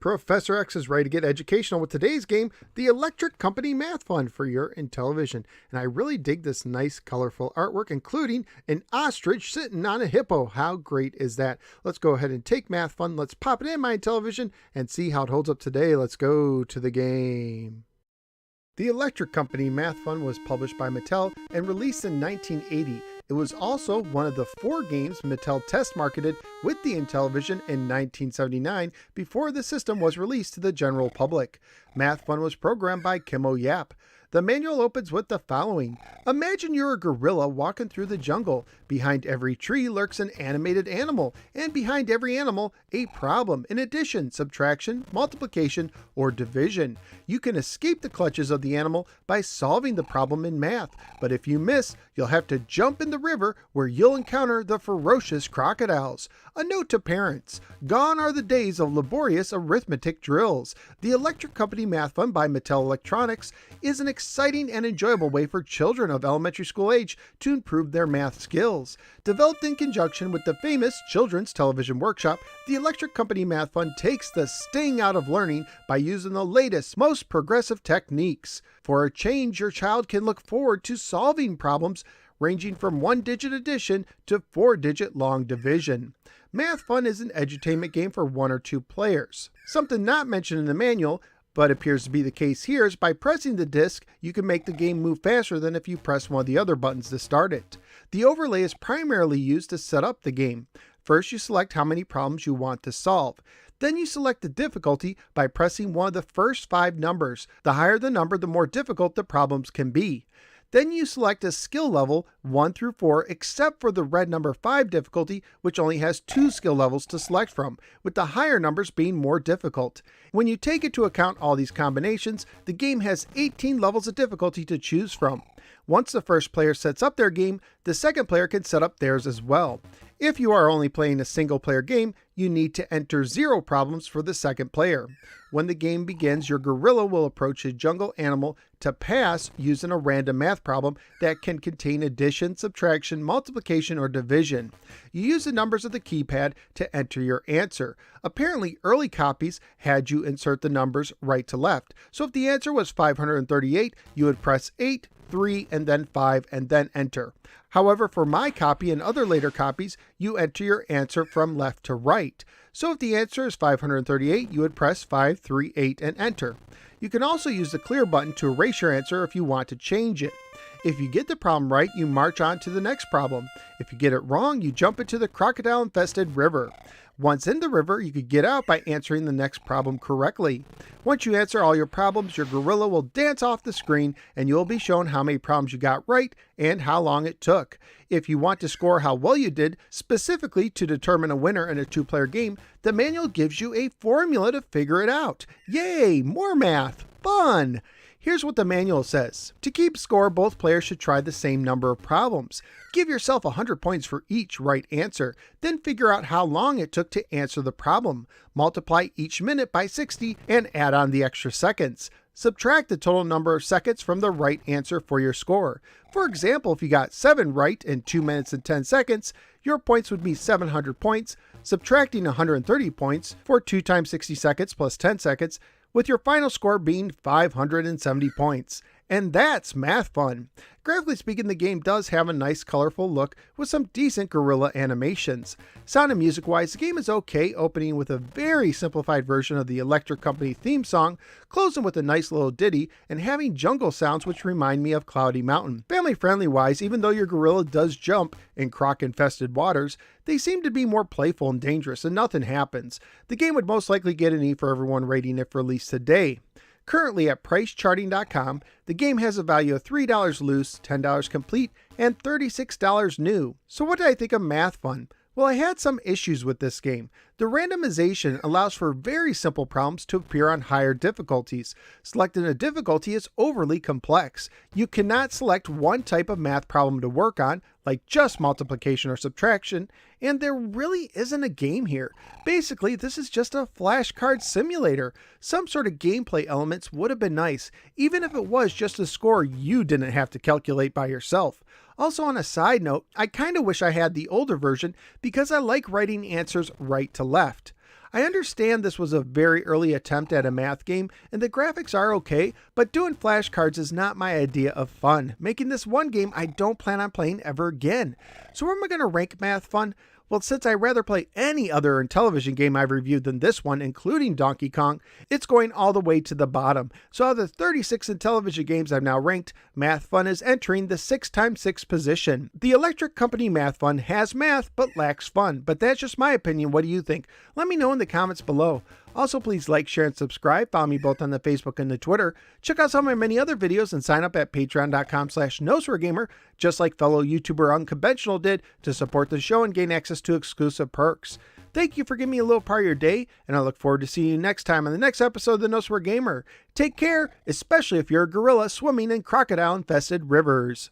Professor X is ready to get educational with today's game, the Electric Company Math Fun for your Intellivision. And I really dig this nice, colorful artwork, including an ostrich sitting on a hippo. How great is that? Let's go ahead and take Math Fun. Let's pop it in my Intellivision and see how it holds up today. Let's go to the game. The Electric Company Math Fun was published by Mattel and released in 1980. It was also one of the 4 games Mattel test marketed with the Intellivision in 1979 before the system was released to the general public. Math Fun was programmed by Kim Yap. The manual opens with the following. Imagine you're a gorilla walking through the jungle. Behind every tree lurks an animated animal, and behind every animal, a problem, in addition, subtraction, multiplication, or division. You can escape the clutches of the animal by solving the problem in math, but if you miss, you'll have to jump in the river where you'll encounter the ferocious crocodiles. A note to parents. Gone are the days of laborious arithmetic drills. The Electric Company Math Fun by Mattel Electronics is an exciting and enjoyable way for children of elementary school age to improve their math skills. Developed in conjunction with the famous Children's Television Workshop, the Electric Company Math Fun takes the sting out of learning by using the latest, most progressive techniques. For a change, your child can look forward to solving problems ranging from 1-digit addition to 4-digit long division. Math Fun is an edutainment game for 1 or 2 players. Something not mentioned in the manual, but appears to be the case here, is by pressing the disc, you can make the game move faster than if you press one of the other buttons to start it. The overlay is primarily used to set up the game. First, you select how many problems you want to solve. Then you select the difficulty by pressing one of the first 5 numbers. The higher the number, the more difficult the problems can be. Then you select a skill level 1 through 4, except for the red number 5 difficulty, which only has 2 skill levels to select from, with the higher numbers being more difficult. When you take into account all these combinations, the game has 18 levels of difficulty to choose from. Once the first player sets up their game, the second player can set up theirs as well. If you are only playing a single player game, you need to enter 0 problems for the second player. When the game begins, your gorilla will approach a jungle animal to pass using a random math problem that can contain addition, subtraction, multiplication, or division. You use the numbers of the keypad to enter your answer. Apparently, early copies had you insert the numbers right to left. So if the answer was 538, you would press 8, 3, and then 5, and then enter. However, for my copy and other later copies, you enter your answer from left to right. So if the answer is 538, you would press 5, 3, 8, and enter. You can also use the clear button to erase your answer if you want to change it. If you get the problem right, you march on to the next problem. If you get it wrong, you jump into the crocodile-infested river. Once in the river, you could get out by answering the next problem correctly. Once you answer all your problems, your gorilla will dance off the screen and you'll be shown how many problems you got right and how long it took. If you want to score how well you did, specifically to determine a winner in a 2-player game, the manual gives you a formula to figure it out. Yay! More math! Fun! Here's what the manual says. To keep score, both players should try the same number of problems. Give yourself 100 points for each right answer. Then figure out how long it took to answer the problem. Multiply each minute by 60 and add on the extra seconds. Subtract the total number of seconds from the right answer for your score. For example, if you got 7 right in 2 minutes and 10 seconds, your points would be 700 points, subtracting 130 points for 2 times 60 seconds plus 10 seconds, with your final score being 570 points. And that's Math Fun. Graphically speaking, the game does have a nice colorful look with some decent gorilla animations. Sound and music wise, the game is okay, opening with a very simplified version of the Electric Company theme song, closing with a nice little ditty, and having jungle sounds which remind me of Cloudy Mountain. Family friendly wise, even though your gorilla does jump in croc infested waters, they seem to be more playful and dangerous and nothing happens. The game would most likely get an E for everyone rating if released today. Currently at pricecharting.com, the game has a value of $3 loose, $10 complete, and $36 new. So what did I think of Math Fun? Well, I had some issues with this game. The randomization allows for very simple problems to appear on higher difficulties. Selecting a difficulty is overly complex. You cannot select one type of math problem to work on, like just multiplication or subtraction, and there really isn't a game here. Basically, this is just a flashcard simulator. Some sort of gameplay elements would have been nice, even if it was just a score you didn't have to calculate by yourself. Also, on a side note, I kind of wish I had the older version because I like writing answers right to left. I understand this was a very early attempt at a math game, and the graphics are okay, but doing flashcards is not my idea of fun, making this one game I don't plan on playing ever again. So where am I going to rank Math Fun? Well, since I'd rather play any other Intellivision game I've reviewed than this one, including Donkey Kong, it's going all the way to the bottom. So out of the 36 Intellivision games I've now ranked, Math Fun is entering the 6x6 position. The Electric Company Math Fun has math but lacks fun, but that's just my opinion. What do you think? Let me know in the comments below. Also, please like, share, and subscribe. Follow me both on the Facebook and the Twitter. Check out some of my many other videos and sign up at patreon.com/NoSwearGamer, just like fellow YouTuber Unconventional did, to support the show and gain access to exclusive perks. Thank you for giving me a little part of your day, and I look forward to seeing you next time on the next episode of the No Swear Gamer. Take care, especially if you're a gorilla swimming in crocodile-infested rivers.